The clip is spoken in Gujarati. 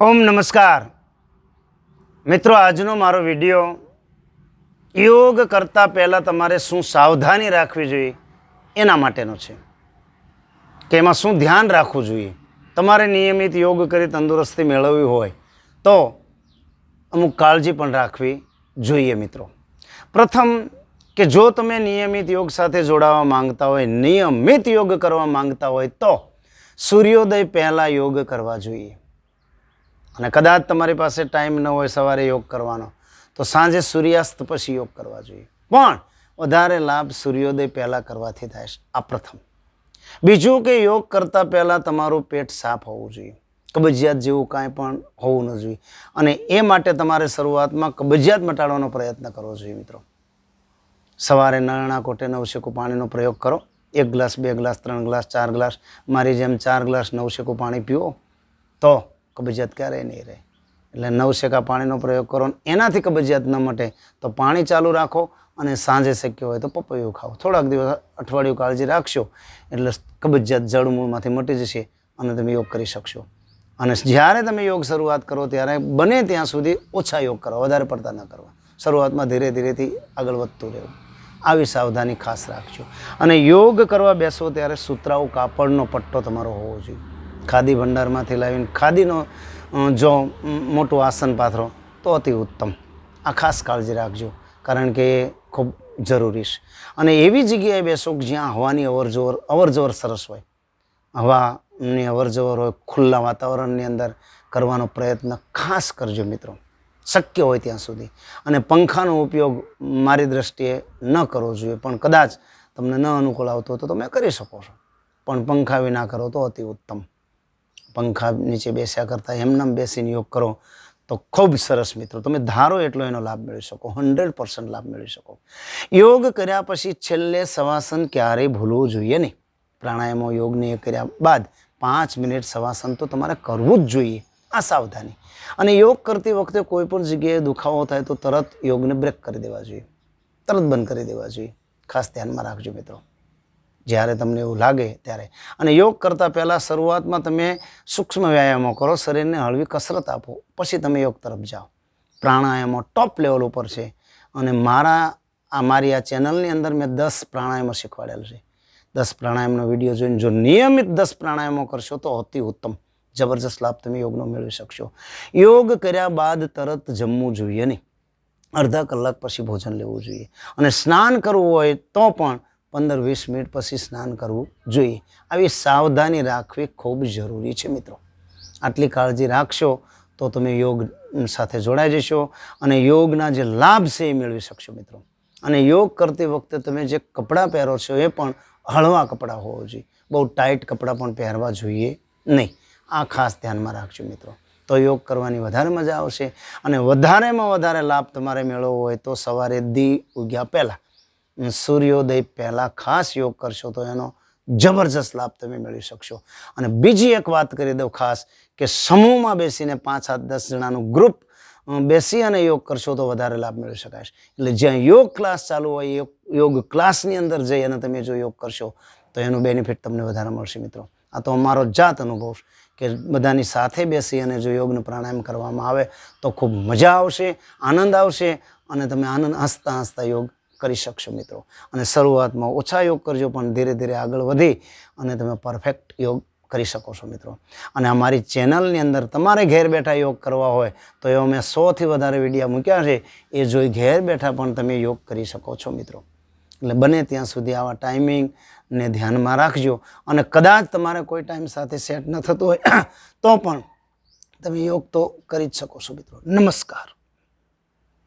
ओम नमस्कार मित्रों, આજનો મારો વિડિયો યોગ કરતા પહેલા તમારે શું સાવધાની રાખવી જોઈએ એના માટેનો છે કે એમાં શું ધ્યાન રાખવું જોઈએ। તમારે નિયમિત યોગ કરી તંદુરસ્તી મેળવવી હોય તો અમુક કાળજી પણ રાખવી જોઈએ। મિત્રો, પ્રથમ કે જો તમે નિયમિત યોગ સાથે જોડાવા માંગતા હોય, નિયમિત યોગ કરવા માંગતા હોય તો સૂર્યોદય પહેલા યોગ કરવા જોઈએ। અને કદાચ તમારી પાસે ટાઈમ ન હોય સવારે યોગ કરવાનો તો સાંજે સૂર્યાસ્ત પછી યોગ કરવા જોઈએ, પણ વધારે લાભ સૂર્યોદય પહેલાં કરવાથી થાય છે। આ પ્રથમ। બીજું કે યોગ કરતાં પહેલાં તમારું પેટ સાફ હોવું જોઈએ, કબજિયાત જેવું કાંઈ પણ હોવું ન જોઈએ, અને એ માટે તમારે શરૂઆતમાં કબજિયાત મટાડવાનો પ્રયત્ન કરવો જોઈએ। મિત્રો, સવારે નળના કોઠે નવશેકું પાણીનો પ્રયોગ કરો। 1 ગ્લાસ, 2 ગ્લાસ, 3 ગ્લાસ, 4 ગ્લાસ, મારી જેમ 4 ગ્લાસ નવશેકું પાણી પીવો તો કબજિયાત ક્યારેય નહીં રહે। એટલે નવશેકા પાણીનો પ્રયોગ કરો, એનાથી કબજિયાત ન મટે તો પાણી ચાલુ રાખો, અને સાંજે શક્ય હોય તો પપૈયું ખાઓ। થોડાક દિવસ, અઠવાડિયું કાળજી રાખશો એટલે કબજિયાત જળમૂળમાંથી મટી જશે અને તમે યોગ કરી શકશો। અને જ્યારે તમે યોગ શરૂઆત કરો ત્યારે બને ત્યાં સુધી ઓછા યોગ કરવા, વધારે પડતા ન કરવા। શરૂઆતમાં ધીરે ધીરેથી આગળ વધતું રહેવું, આવી સાવધાની ખાસ રાખજો। અને યોગ કરવા બેસો ત્યારે સુતરાઉ કાપડનો પટ્ટો તમારો હોવો જોઈએ। ખાદી ભંડારમાંથી લાવીને ખાદીનો જો મોટું આસન પાથરો તો અતિ ઉત્તમ। આ ખાસ કાળજી રાખજો, કારણ કે એ ખૂબ જરૂરી છે। અને એવી જગ્યાએ બેસો જ્યાં હવાની અવરજવર સરસ હોય, હવાની અવરજવર હોય, ખુલ્લા વાતાવરણની અંદર કરવાનો પ્રયત્ન ખાસ કરજો મિત્રો, શક્ય હોય ત્યાં સુધી। અને પંખાનો ઉપયોગ મારી દ્રષ્ટિએ ન કરવો જોઈએ, પણ કદાચ તમને ન અનુકૂળ આવતો હોય તો તમે કરી શકો છો, પણ પંખા વિના કરો તો અતિ ઉત્તમ। પંખા નીચે બેસ્યા કરતાં એમનામ બેસીને યોગ કરો તો ખૂબ સરસ મિત્રો, તમે ધારો એટલો એનો લાભ મેળવી શકો, 100% લાભ મેળવી શકો। યોગ કર્યા પછી છેલ્લે શવાસન ક્યારેય ભૂલવું જોઈએ નહીં। પ્રાણાયામો યોગને કર્યા બાદ 5 મિનિટ શવાસન તો તમારે કરવું જ જોઈએ, આ સાવધાની। અને યોગ કરતી વખતે કોઈ પણ જગ્યાએ દુખાવો થાય તો તરત યોગને બ્રેક કરી દેવા જોઈએ, તરત બંધ કરી દેવા જોઈએ। ખાસ ધ્યાનમાં રાખજો મિત્રો, જ્યારે તમને એવું લાગે ત્યારે। અને યોગ કરતાં પહેલાં શરૂઆતમાં તમે સૂક્ષ્મ વ્યાયામો કરો, શરીરને હળવી કસરત આપો, પછી તમે યોગ તરફ જાઓ। પ્રાણાયામો ટોપ લેવલ ઉપર છે, અને મારી આ ચેનલની અંદર મેં 10 પ્રાણાયામો શીખવાડેલ છે। 10 પ્રાણાયામનો વિડીયો જોઈને જો નિયમિત 10 પ્રાણાયામો કરશો તો અતિ ઉત્તમ, જબરજસ્ત લાભ તમે યોગનો મેળવી શકશો। યોગ કર્યા બાદ તરત જમવું જોઈએ નહીં, અડધા કલાક પછી ભોજન લેવું જોઈએ। અને સ્નાન કરવું હોય તો પણ 15-20 મિનિટ પછી સ્નાન કરવું જોઈએ। આવી સાવધાની રાખવી ખૂબ જરૂરી છે મિત્રો। આટલી કાળજી રાખશો તો તમે યોગ સાથે જોડાઈ જશો અને યોગના જે લાભ છે એ મેળવી શકશો મિત્રો। અને યોગ કરતી વખતે તમે જે કપડાં પહેરો છો એ પણ હળવા કપડાં હોવા જોઈએ, બહુ ટાઈટ કપડાં પણ પહેરવા જોઈએ નહીં। આ ખાસ ધ્યાનમાં રાખજો મિત્રો, તો યોગ કરવાની વધારે મજા આવશે। અને વધારેમાં વધારે લાભ તમારે મેળવવો હોય તો સવારે દી ઉગ્યા પહેલાં, સૂર્યોદય પહેલાં ખાસ યોગ કરશો તો એનો જબરજસ્ત લાભ તમે મેળવી શકશો। અને બીજી એક વાત કરી દઉં ખાસ, કે સમૂહમાં બેસીને 5-7-10 જણાનું ગ્રુપ બેસી અને યોગ કરશો તો વધારે લાભ મેળવી શકાય છે। એટલે જ્યાં યોગ ક્લાસ ચાલુ હોય, યોગ ક્લાસની અંદર જઈ અને તમે જો યોગ કરશો તો એનું બેનિફિટ તમને વધારે મળશે મિત્રો। આ તો અમારો જાત અનુભવ છે કે બધાની સાથે બેસી અને જો યોગનું પ્રાણાયામ કરવામાં આવે તો ખૂબ મજા આવશે, આનંદ આવશે, અને તમે હસતા હસતા યોગ કરી શકશો મિત્રો। અને શરૂઆતમાં ઓછા યોગ કરજો, પણ ધીરે ધીરે આગળ વધી અને તમે પરફેક્ટ યોગ કરી શકો છો મિત્રો। અને અમારી ચેનલની અંદર તમારે ઘેર બેઠા યોગ કરવા હોય તો એવા મેં 100થી વધારે વિડીયો મૂક્યા છે, એ જોઈ ઘેર બેઠા પણ તમે યોગ કરી શકો છો મિત્રો। એટલે બને ત્યાં સુધી આવા ટાઈમિંગને ધ્યાનમાં રાખજો। અને કદાચ તમારે કોઈ ટાઈમ સાથે સેટ ન થતું હોય તો પણ તમે યોગ તો કરી જ શકો છો મિત્રો। નમસ્કાર।